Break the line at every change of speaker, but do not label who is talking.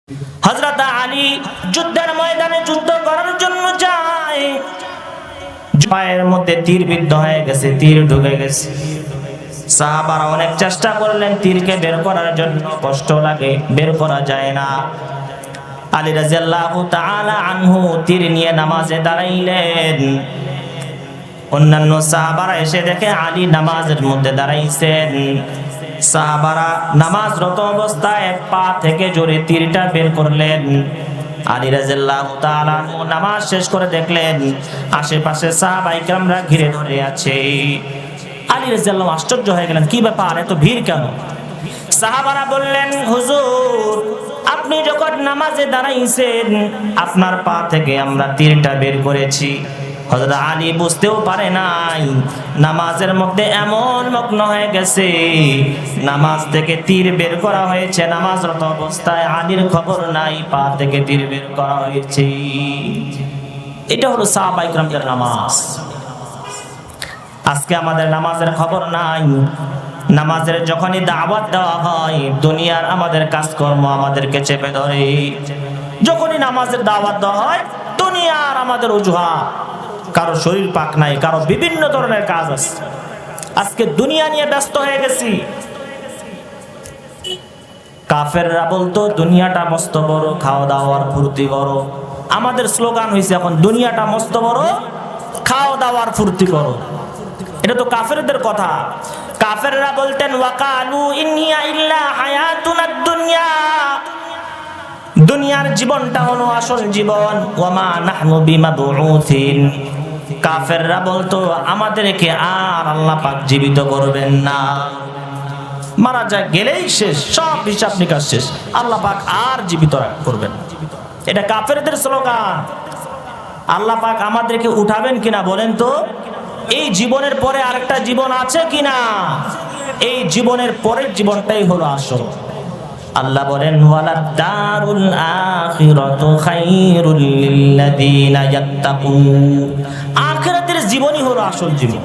হযরত আলী যুদ্ধের ময়দানে যুদ্ধ করার জন্য যায়, পায়ের মধ্যে তীর বিদ্ধ হয়ে গেছে, তীর ঢুকে গেছে। সাহাবারা অনেক চেষ্টা করলেন তীরকে বের করার জন্য, কষ্ট লাগে, বের করা যায় না। আলী রাদিয়াল্লাহু তাআলা আনহু তীর নিয়ে নামাজে দাঁড়াইলেন। অন্যান্য সাহাবারা এসে দেখে আলী নামাজের মধ্যে দাঁড়াইছেন। সাহাবারা নামাজরত অবস্থায় এক পা থেকে জোরে তীরটা বের করলেন। আলী রাদিয়াল্লাহু তাআলা নামাজ শেষ করে দেখলেন আশেপাশে সাহাবায়ে কেরামরা ঘিরে ধরে আছে। আলী রাদিয়াল্লাহু আশ্চর্য হয়ে গেলেন, কি ব্যাপার, এত ভিড় কেন? সাহাবারা বললেন, হুজুর আপনি যখন নামাজে দাঁড়াইছেন আপনার পা থেকে আমরা তীরটা বের করেছি। হযরত আলী বুঝতেও পারে নাই, নামাজের মধ্যে এমন মগ্ন হয়ে গেছে, নামাজ থেকে তীর বের করা হয়েছে, নামাজরত অবস্থায় আলীর খবর নাই পা থেকে তীর বের করা হয়েছে। এটা হলো সাহাবায়ে কেরামদের নামাজ। আজকে আমাদের নামাজের খবর নাই। নামাজের যখনই দাওয়াত দেওয়া হয় দুনিয়ার আমাদের কাজকর্ম আমাদেরকে চেপে ধরে। যখনই নামাজের দাওয়াত দেওয়া হয় দুনিয়ার আমাদের অজুহাত, কারো শরীর পাক নাই, কারো বিভিন্ন ধরনের কাজ আছে। আজকে দুনিয়া নিয়ে ব্যস্ত হয়ে গেছি। কাফেররা বলতো দুনিয়াটা মস্ত বড়, খাওয়া দাওয়ার ফুর্তি করো। আমাদের স্লোগান হয়েছে এখন দুনিয়াটা মস্ত বড়, খাওয়া দাওয়ার ফুর্তি করো। এটা তো কাফেরদের কথা। কাফেররা বলতেন ওয়াকালু ইন্নিয়া ইল্লা হায়াতুনাদ দুনিয়া, দুনিয়ার জীবনটা হলো আসল জীবন। ওয়ামা নাহনু বিমাবউসিন, কাফেররা বলতো আমাদেরকে আর আল্লাহ পাক জীবিত করবেন না, মারা যায় গেলেই শেষ, সব হিসাব নিকাশ শেষ, আল্লাহ পাক আর জীবিত করবেন। এটা কাফেরদের স্লোগান। আল্লাহ পাক আমাদেরকে উঠাবেন কিনা বলেন তো? এই জীবনের পরে আরেকটা জীবন আছে কিনা? এই জীবনের পরের জীবনটাই হলো আসল। আল্লাহ বলেন ওয়ালাদ দারুল আখিরাতু খায়রুল লিল্লাযিনা ইয়াত্তাকুন, আখিরাতের জীবনই হলো আসল জীবন।